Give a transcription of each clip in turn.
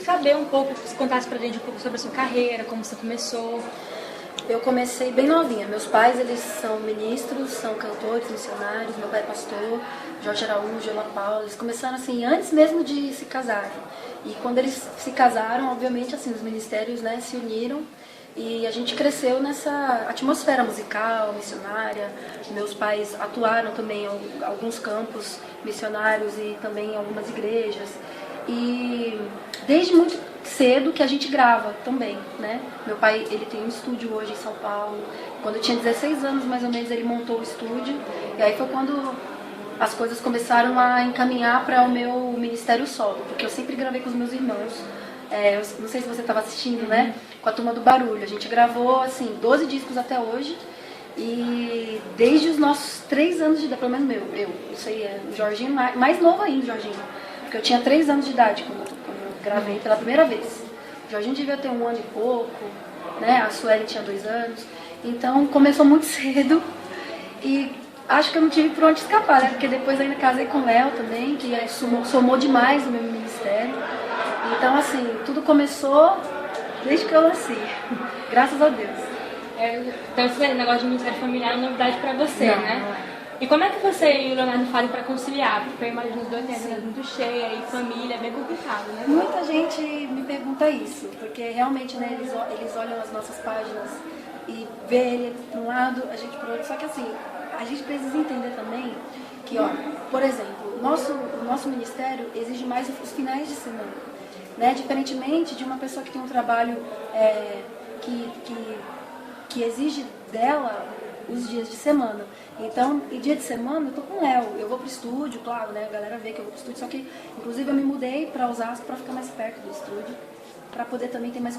Saber um pouco, se contasse pra gente um pouco sobre a sua carreira, como você começou. Eu comecei bem novinha. Meus pais, eles são ministros, são cantores, missionários. Meu pai é pastor, Jorge Araújo, Ela Paula. Eles começaram assim, antes mesmo de se casarem. E quando eles se casaram, obviamente, assim, os ministérios, né, se uniram. E a gente cresceu nessa atmosfera musical, missionária. Meus pais atuaram também em alguns campos missionários e também em algumas igrejas. E desde muito cedo que a gente grava também, né? Meu pai, ele tem um estúdio hoje em São Paulo. Quando eu tinha 16 anos, mais ou menos, ele montou o estúdio. E aí foi quando as coisas começaram a encaminhar para o meu ministério solo, porque eu sempre gravei com os meus irmãos. Eu não sei se você estava assistindo, né? Com a Turma do Barulho. A gente gravou, assim, 12 discos até hoje. E desde os nossos 3 anos de idade, pelo menos isso aí é o Jorginho, mais novo ainda, Jorginho. Porque eu tinha 3 anos de idade quando eu gravei pela primeira vez. O Jorginho devia ter 1 ano e pouco, né? A Sueli tinha 2 anos. Então começou muito cedo e acho que eu não tive por onde escapar, né? Porque depois ainda casei com o Léo também, que somou demais no meu ministério. Então assim, tudo começou desde que eu nasci. Graças a Deus. Então esse negócio de ministério familiar é novidade pra você, não, né? Não é. E como é que você e o Leonardo fazem para conciliar? Porque eu imagino 2 anos muito cheia e família é bem complicado, né? Muita gente me pergunta isso, porque realmente, né, eles olham as nossas páginas e vê ele para um lado, a gente para o outro. Só que assim, a gente precisa entender também que, ó, por exemplo, o nosso ministério exige mais os finais de semana, né? Diferentemente de uma pessoa que tem um trabalho que exige dela os dias de semana. Então, em dia de semana eu tô com o Léo, eu vou pro estúdio, claro, né, a galera vê que eu vou pro estúdio, só que, inclusive, eu me mudei pra Osasco pra ficar mais perto do estúdio, pra poder também ter mais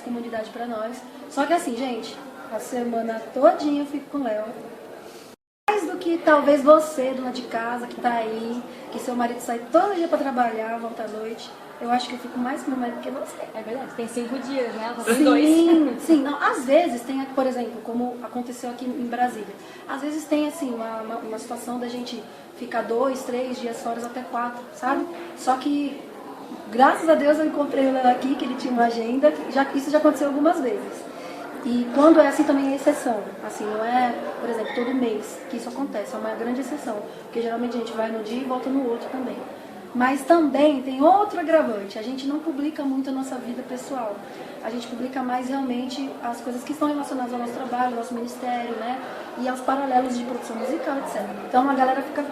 comunidade pra nós. Só que assim, gente, a semana todinha eu fico com o Léo. Mais do que talvez você, dona de casa, que tá aí, que seu marido sai todo dia pra trabalhar, volta à noite. Eu acho que eu fico mais com meu marido que você. É verdade, tem 5 dias, né? Sim, 2. sim. Não, às vezes tem, por exemplo, como aconteceu aqui em Brasília. Às vezes tem, assim, uma situação da gente ficar 2, 3 dias fora, até 4, sabe? Só que, graças a Deus, eu encontrei o Léo aqui, que ele tinha uma agenda. Isso já aconteceu algumas vezes. E quando é assim também é exceção. Assim, não é, por exemplo, todo mês que isso acontece. É uma grande exceção. Porque geralmente a gente vai num dia e volta no outro também. Mas também tem outro agravante, a gente não publica muito a nossa vida pessoal. A gente publica mais realmente as coisas que estão relacionadas ao nosso trabalho, ao nosso ministério, né? E aos paralelos de produção musical, etc. Então a galera fica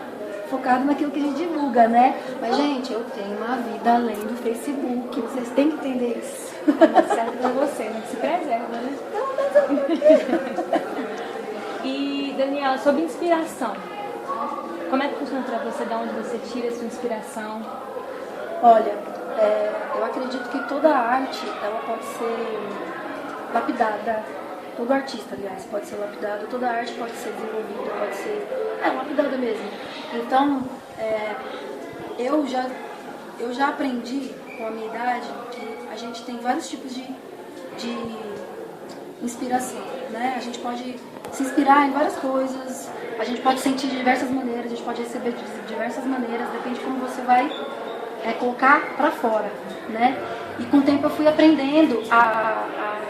focada naquilo que a gente divulga, né? Mas, gente, eu tenho uma vida além do Facebook, vocês têm que entender isso. Não serve pra você, né? Se preserva, né? E, Daniela, sobre inspiração. Como é que funciona para você? De onde você tira a sua inspiração? Olha, eu acredito que toda arte, ela pode ser lapidada. Todo artista, aliás, pode ser lapidado. Toda arte pode ser desenvolvida, pode ser lapidada mesmo. Então, eu já aprendi com a minha idade que a gente tem vários tipos de inspiração, né? A gente pode se inspirar em várias coisas, a gente pode sentir de diversas maneiras, a gente pode receber de diversas maneiras, depende de como você vai colocar pra fora, né? E com o tempo eu fui aprendendo a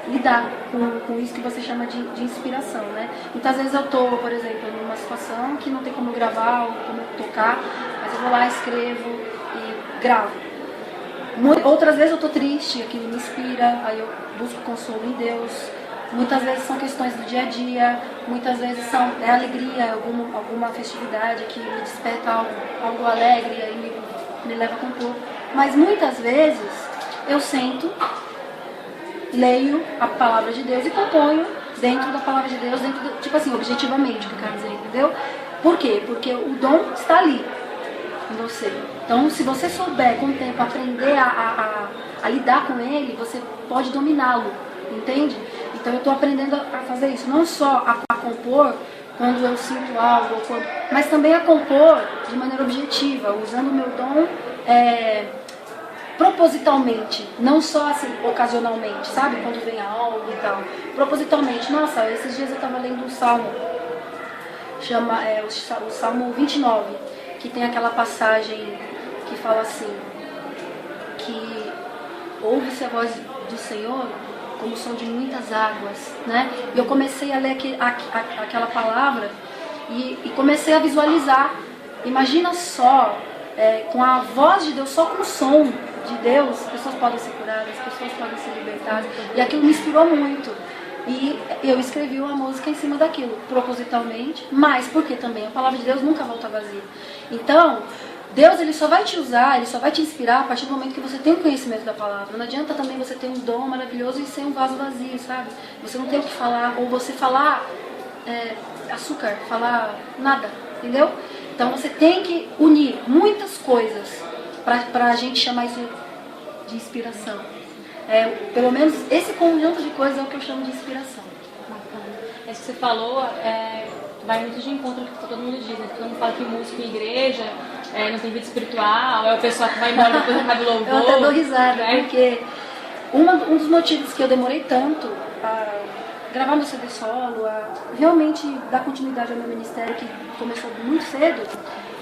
lidar com isso que você chama de inspiração, né? Muitas vezes eu tô, por exemplo, numa situação que não tem como gravar ou como tocar, mas eu vou lá, escrevo e gravo. Outras vezes eu tô triste, aquilo me inspira, aí eu busco consolo em Deus. Muitas vezes são questões do dia a dia, muitas vezes é alegria, alguma festividade que me desperta algo alegre e aí me leva a compor. Mas muitas vezes eu sento, leio a palavra de Deus e componho dentro da palavra de Deus, tipo assim, objetivamente, o que eu quero dizer, entendeu? Por quê? Porque o dom está ali em você. Então, se você souber com o tempo aprender a lidar com ele, você pode dominá-lo. entende? Então eu estou aprendendo a fazer isso, não só a compor quando eu sinto algo, mas também a compor de maneira objetiva, usando o meu dom propositalmente, não só assim, ocasionalmente, sabe? Quando vem algo e tal. Propositalmente. Nossa, esses dias eu estava lendo um salmo, o Salmo 29, que tem aquela passagem que fala assim, que ouve-se a voz do Senhor como o som de muitas águas, né? E eu comecei a ler aquela palavra e comecei a visualizar. Imagina só, com a voz de Deus, só com o som de Deus, as pessoas podem ser curadas, as pessoas podem ser libertadas. E aquilo me inspirou muito. E eu escrevi uma música em cima daquilo, propositalmente, mas porque também a palavra de Deus nunca volta vazia. Então, Deus ele só vai te usar, ele só vai te inspirar a partir do momento que você tem o conhecimento da palavra. Não adianta também você ter um dom maravilhoso e ser um vaso vazio, sabe? Você não tem o que falar, ou você falar açúcar, falar nada, entendeu? Então você tem que unir muitas coisas para a gente chamar isso de inspiração. Pelo menos esse conjunto de coisas é o que eu chamo de inspiração. Bacana. Isso que você falou vai muito de encontro com o que todo mundo diz, né? Todo mundo fala que músico em igreja não tem vida espiritual, é o pessoal que vai embora depois do cabo louvor. Eu até dou risada, porque um dos motivos que eu demorei tanto a gravar meu CD solo, a realmente dar continuidade ao meu ministério, que começou muito cedo,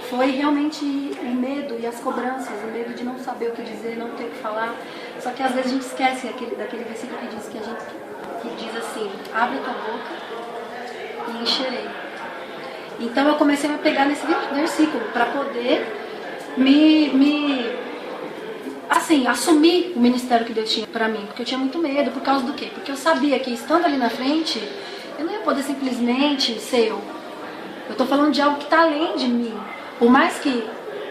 foi realmente o medo e as cobranças, o medo de não saber o que dizer, não ter o que falar. Só que às vezes a gente esquece daquele versículo que diz assim, abre a tua boca e encherei. Então eu comecei a me pegar nesse versículo para poder assumir o ministério que Deus tinha para mim, porque eu tinha muito medo. Por causa do quê? Porque eu sabia que estando ali na frente, eu não ia poder simplesmente ser eu. Eu estou falando de algo que está além de mim. Por mais que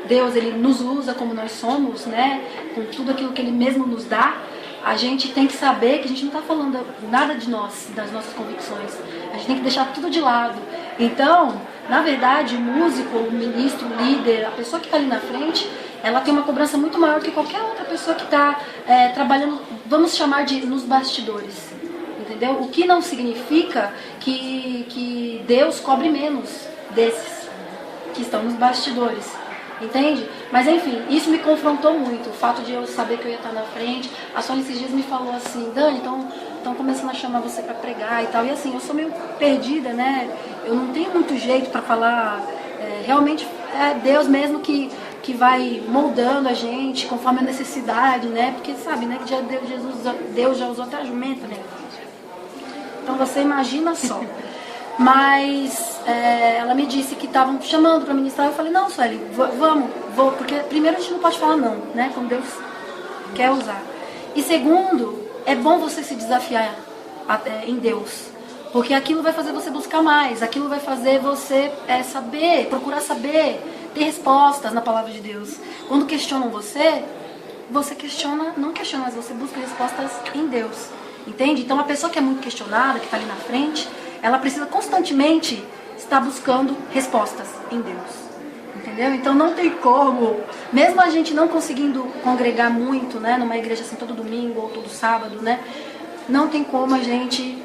Deus ele nos usa como nós somos, né, com tudo aquilo que Ele mesmo nos dá, a gente tem que saber que a gente não está falando nada de nós, das nossas convicções. A gente tem que deixar tudo de lado. Então, na verdade, o músico, o ministro, o líder, a pessoa que está ali na frente, ela tem uma cobrança muito maior do que qualquer outra pessoa que está trabalhando, vamos chamar de nos bastidores. Entendeu? O que não significa que Deus cobre menos desses que estão nos bastidores. Entende? Mas enfim, isso me confrontou muito, o fato de eu saber que eu ia estar na frente. A Sônia esses dias me falou assim, Dani, estão começando a chamar você para pregar e tal. E assim, eu sou meio perdida, né? Eu não tenho muito jeito para falar. Realmente é Deus mesmo que vai moldando a gente conforme a necessidade, né? Porque sabe, né? Que Deus já usou até a jumenta, né? Então você imagina só. Mas ela me disse que estavam chamando para ministrar. Eu falei, não, Sueli, vou, porque primeiro a gente não pode falar não, né? Como Deus quer usar. E segundo, é bom você se desafiar em Deus, porque aquilo vai fazer você buscar mais, aquilo vai fazer você procurar saber, ter respostas na palavra de Deus. Quando questionam você questiona, não questiona, mas você busca respostas em Deus. Entende? Então a pessoa que é muito questionada, que está ali na frente, ela precisa constantemente estar buscando respostas em Deus. Entendeu? Então não tem como, mesmo a gente não conseguindo congregar muito, né, numa igreja assim todo domingo ou todo sábado, né, não tem como a gente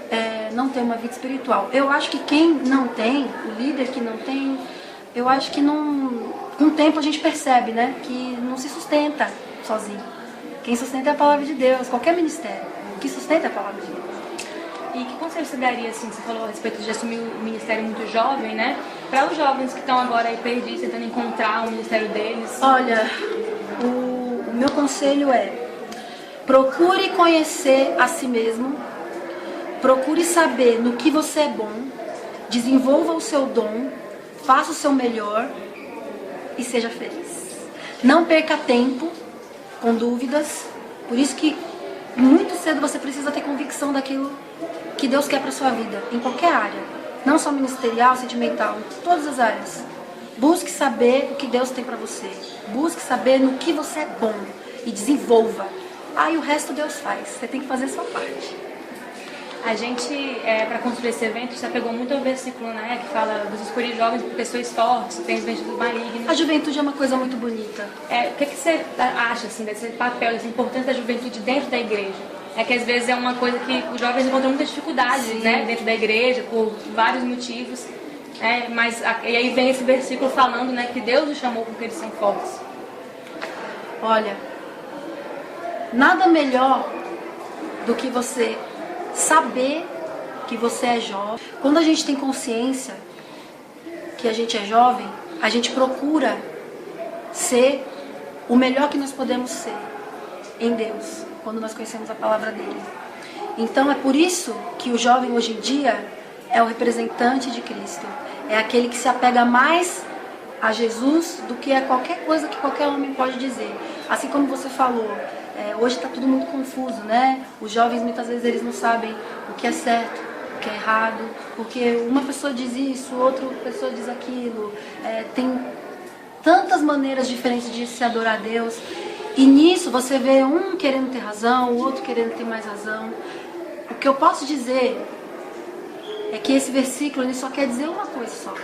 não ter uma vida espiritual. Eu acho que quem não tem, o líder que não tem, eu acho que não, com o tempo a gente percebe, né, que não se sustenta sozinho. Quem sustenta é a palavra de Deus, qualquer ministério. O que sustenta é a palavra de Deus. E que conselho você daria, assim, você falou a respeito de assumir o ministério muito jovem, né? Para os jovens que estão agora aí perdidos, tentando encontrar o ministério deles. Olha, o meu conselho é: procure conhecer a si mesmo, procure saber no que você é bom, desenvolva o seu dom, faça o seu melhor e seja feliz. Não perca tempo com dúvidas, por isso que muito cedo você precisa ter convicção daquilo que Deus quer para sua vida, em qualquer área, não só ministerial, sentimental, em todas as áreas. Busque saber o que Deus tem para você, busque saber no que você é bom e desenvolva. Aí o resto Deus faz, você tem que fazer a sua parte. A gente, para construir esse evento, já pegou muito o versículo, né, que fala dos escolher jovens por pessoas fortes, tem os ventos malignos. A juventude é uma coisa muito bonita. O que você acha assim, desse papel, dessa importância da juventude dentro da igreja? é que às vezes é uma coisa que os jovens encontram muita dificuldade, né, dentro da igreja, por vários motivos. E aí vem esse versículo falando, né, que Deus os chamou porque eles são fortes. Olha, nada melhor do que você saber que você é jovem. Quando a gente tem consciência que a gente é jovem, a gente procura ser o melhor que nós podemos ser em Deus, quando nós conhecemos a palavra dele. Então é por isso que o jovem hoje em dia é o representante de Cristo. É aquele que se apega mais a Jesus do que a qualquer coisa que qualquer homem pode dizer. Assim como você falou, hoje está tudo muito confuso, né? Os jovens muitas vezes eles não sabem o que é certo, o que é errado, porque uma pessoa diz isso, outra pessoa diz aquilo. Tem tantas maneiras diferentes de se adorar a Deus. E nisso você vê um querendo ter razão, o outro querendo ter mais razão. O que eu posso dizer é que esse versículo ele só quer dizer uma coisa só.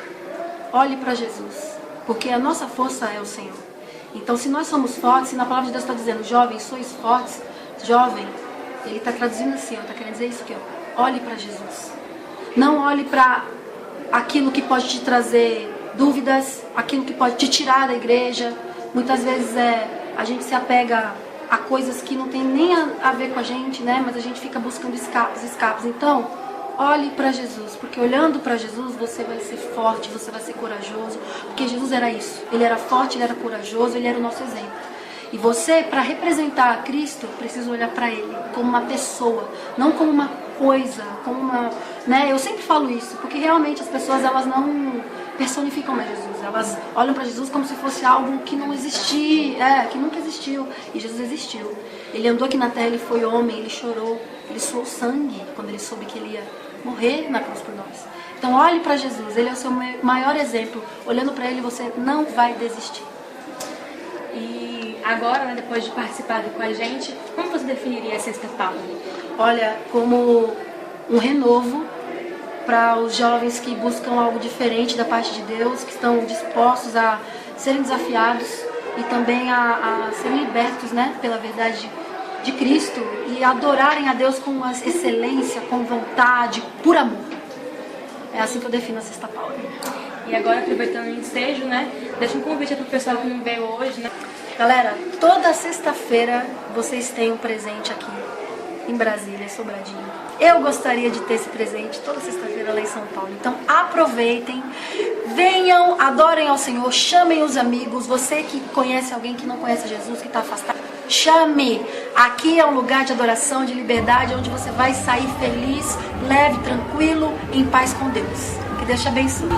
Olhe para Jesus, porque a nossa força é o Senhor. Então se nós somos fortes, se na palavra de Deus está dizendo, jovens, sois fortes, jovem, ele está traduzindo assim, está querendo dizer isso aqui, ó. Olhe para Jesus. Não olhe para aquilo que pode te trazer dúvidas, aquilo que pode te tirar da igreja. Muitas vezes a gente se apega a coisas que não tem nem a ver com a gente, né? Mas a gente fica buscando escapes. Então, olhe para Jesus, porque olhando para Jesus você vai ser forte, você vai ser corajoso, porque Jesus era isso. Ele era forte, ele era corajoso, ele era o nosso exemplo. E você, para representar a Cristo, precisa olhar para ele como uma pessoa, não como uma coisa, como uma, né? Eu sempre falo isso, porque realmente as pessoas elas não personificam mais Jesus. Elas olham para Jesus como se fosse algo que não existia, que nunca existiu. E Jesus existiu. Ele andou aqui na terra, ele foi homem, ele chorou, ele suou sangue quando ele soube que ele ia morrer na cruz por nós. Então olhe para Jesus, ele é o seu maior exemplo. Olhando para ele você não vai desistir. E agora, né, depois de participar aqui com a gente, como você definiria a Sexta Paulo? Olha, como um renovo para os jovens que buscam algo diferente da parte de Deus, que estão dispostos a serem desafiados e também a serem libertos, né, pela verdade de Cristo e adorarem a Deus com excelência, com vontade, por amor. É assim que eu defino a Sexta Paulo. E agora, aproveitando o ensejo, né, deixa um convite para o pessoal que não veio hoje, né? Galera, toda sexta-feira vocês têm um presente aqui em Brasília, Sobradinho. Eu gostaria de ter esse presente toda sexta-feira lá em São Paulo. Então aproveitem, venham, adorem ao Senhor, chamem os amigos. Você que conhece alguém que não conhece Jesus, que está afastado, chame. Aqui é um lugar de adoração, de liberdade, onde você vai sair feliz, leve, tranquilo, em paz com Deus. Que Deus te abençoe.